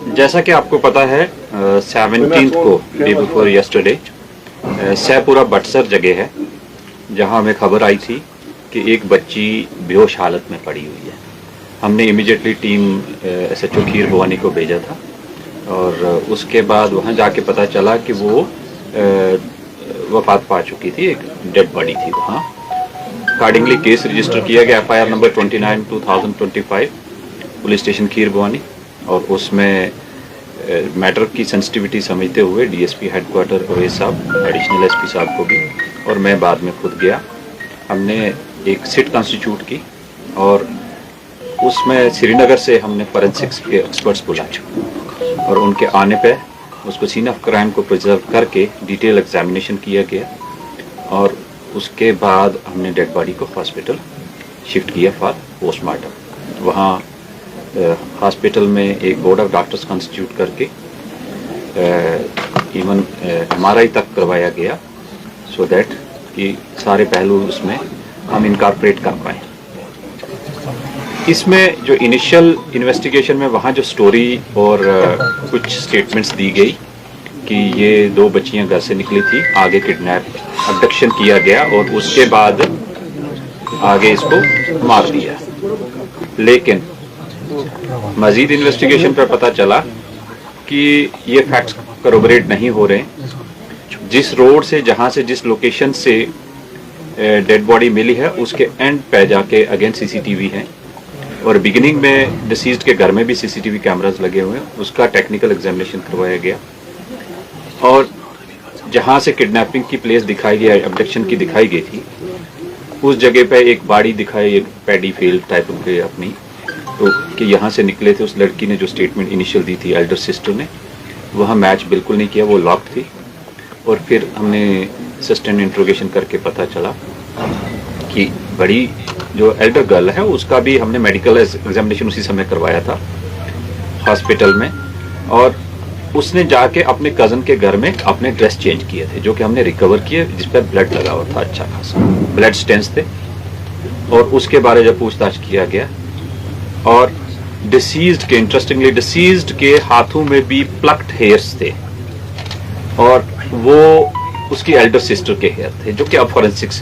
जैसा कि आपको पता है 17 को डे बिफोर यस्टरडे सैपुरा बटसर जगह है जहां हमें खबर आई थी कि एक बच्ची बेहोश हालत में पड़ी हुई है। हमने इमीडिएटली टीम SHO खीर भवानी को भेजा था और उसके बाद वहां जाके पता चला कि वो वफात पा चुकी थी, एक डेड बॉडी थी वहां। अकॉर्डिंगली केस रजिस्टर किया गया FIR नंबर 29/2025 पुलिस स्टेशन खीर भवानी और उसमें मैटर की सेंसिटिविटी समझते हुए DSP हेडक्वार्टर अवैस साहब, एडिशनल SP साहब को भी और मैं बाद में खुद गया। हमने एक सिट कॉन्स्टिट्यूट की और उसमें श्रीनगर से हमने फोरेंसिक्स के एक्सपर्ट्स बुलाए और उनके आने पे उसको सीन ऑफ क्राइम को प्रिजर्व करके डिटेल एग्जामिनेशन किया गया और उसके बाद हमने डेड बॉडी को हॉस्पिटल शिफ्ट किया फॉर पोस्टमार्टम। वहाँ हॉस्पिटल में एक बोर्ड ऑफ डॉक्टर्स कॉन्स्टिट्यूट करके इवन MRI तक करवाया गया सो दैट कि सारे पहलू उसमें हम इनकॉर्पोरेट कर पाए। इसमें जो इनिशियल इन्वेस्टिगेशन में वहाँ जो स्टोरी और कुछ स्टेटमेंट्स दी गई कि ये 2 बच्चियां घर से निकली थी, आगे किडनैप अबडक्शन किया गया और उसके बाद आगे इसको मार दिया। लेकिन मजीद इन्वेस्टिगेशन पर पता चला कि ये फैक्ट्स करोबरेट नहीं हो रहे। जिस रोड से, जहां से, जिस लोकेशन से डेड बॉडी मिली है उसके एंड पे जाके अगेन CCTV है और बिगिनिंग में डिसीज्ड के घर में भी CCTV कैमरास लगे हुए हैं। उसका टेक्निकल एग्जामिनेशन करवाया गया और जहां से किडनैपिंग की प्लेस दिखाई गई, अबडक्शन की दिखाई गई थी, उस जगह पे एक बाड़ी दिखाई, एक पैडी फील्ड टाइप के अपनी, तो कि यहाँ से निकले थे। उस लड़की ने जो स्टेटमेंट इनिशियल दी थी एल्डर सिस्टर ने, वह मैच बिल्कुल नहीं किया, वो लॉक थी। और फिर हमने सस्टेन इंट्रोगेशन करके पता चला कि बड़ी जो एल्डर गर्ल है उसका भी हमने मेडिकल एग्जामिनेशन उसी समय करवाया था हॉस्पिटल में और उसने जाके अपने कजन के घर में अपने ड्रेस चेंज किए थे जो कि हमने रिकवर किए, जिस पर ब्लड लगा हुआ था, अच्छा खासा ब्लड स्टेंस थे। और उसके बारे जब पूछताछ किया गया और डिसीज्ड के, इंटरेस्टिंगली डिसीज्ड के हाथों में भी प्लक्ड हेयर्स थे और वो उसकी एल्डर सिस्टर के हेयर थे जो कि अब फॉरेंसिक्स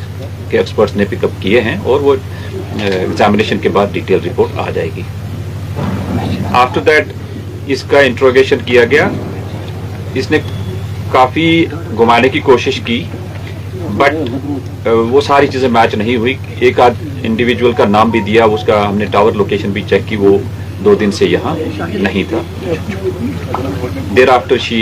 के एक्सपर्ट्स ने पिकअप किए हैं और वो एग्जामिनेशन के बाद डिटेल रिपोर्ट आ जाएगी। आफ्टर दैट इसका इंट्रोगेशन किया गया। इसने काफ़ी घुमाने की कोशिश की बट वो सारी चीज़ें मैच नहीं हुई। एक आध इंडिविजुअल का नाम भी दिया, उसका हमने टावर लोकेशन भी चेक की, वो 2 दिन से यहाँ नहीं था। There after she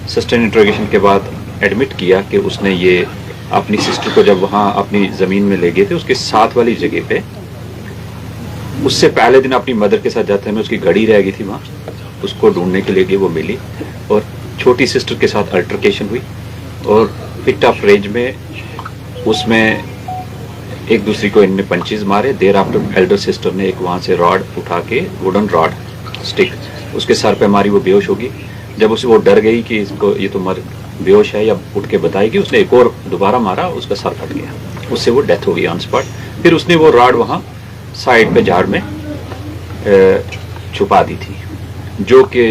sustain interrogation के बाद एडमिट किया कि उसने ये अपनी सिस्टर को जब वहाँ अपनी ज़मीन में ले गए थे उसके साथ वाली जगह पे, उससे पहले दिन अपनी मदर के साथ जाते में उसकी घड़ी रह गई थी वहाँ, उसको ढूंढने के लिए गई, वो मिली और छोटी सिस्टर के साथ अल्टरकेशन हुई और फिट ऑफ रेंज में उसमें एक दूसरी को इनने पंचेज मारे। देर आफ्टर एल्डर सिस्टर ने एक वहाँ से रॉड उठा के, वुडन रॉड स्टिक, उसके सर पे मारी, वो बेहोश होगी। जब उसे वो डर गई कि इसको ये तो बेहोश है या उठ के बताएगी, उसने एक और दोबारा मारा, उसका सर फट गया, उससे वो डेथ हो गई ऑन स्पॉट। फिर उसने वो रॉड वहाँ साइड पे झाड़ में छुपा दी थी जो कि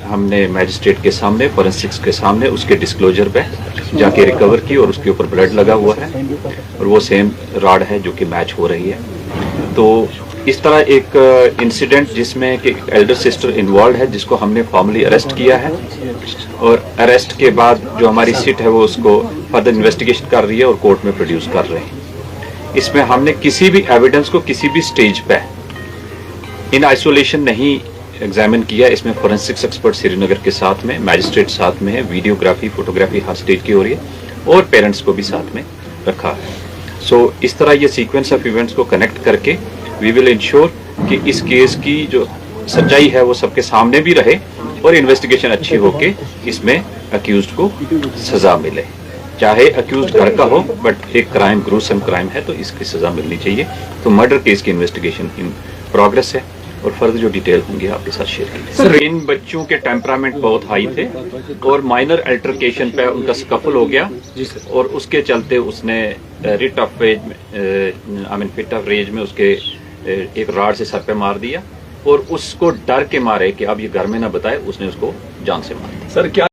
हमने मैजिस्ट्रेट के सामने, फोरेंसिक्स के सामने उसके डिस्क्लोजर पे जाके रिकवर की और उसके ऊपर ब्लड लगा हुआ है और वो सेम रॉड है जो कि मैच हो रही है। तो इस तरह एक इंसिडेंट जिसमें कि एल्डर सिस्टर इन्वॉल्व है जिसको हमने फॉर्मली अरेस्ट किया है और अरेस्ट के बाद जो हमारी सिट है वो उसको फर्दर इन्वेस्टिगेशन कर रही है और कोर्ट में प्रोड्यूस कर रहे हैं। इसमें हमने किसी भी एविडेंस को किसी भी स्टेज पे इन आइसोलेशन नहीं एग्जामिन किया। इसमें फोरेंसिक्स एक्सपर्ट श्रीनगर के साथ में, मैजिस्ट्रेट साथ में है, वीडियोग्राफी, फोटोग्राफी हर स्टेज की हो रही है और पेरेंट्स को भी साथ में रखा है। सो इस तरह ये सीक्वेंस ऑफ इवेंट्स को कनेक्ट करके वी विल इंश्योर कि इस केस की जो सच्चाई है वो सबके सामने भी रहे और इन्वेस्टिगेशन अच्छी होके इसमें अक्यूज्ड को सजा मिले। चाहे अक्यूज्ड घर का हो बट एक क्राइम, ग्रूसम क्राइम है तो इसकी सजा मिलनी चाहिए। तो मर्डर केस की इन्वेस्टिगेशन इन प्रोग्रेस है और फर्दर जो डिटेल होंगे आपके साथ शेयर करेंगे। सर, इन बच्चों के टेम्परामेंट बहुत हाई थे और माइनर अल्टरकेशन पे उनका स्कफल हो गया और उसके चलते उसने रिट ऑफ रेज में, फिट ऑफ रेज में उसके एक रॉड से सर पे मार दिया और उसको डर के मारे कि अब ये घर में ना बताए, उसने उसको जान से मारा। सर क्या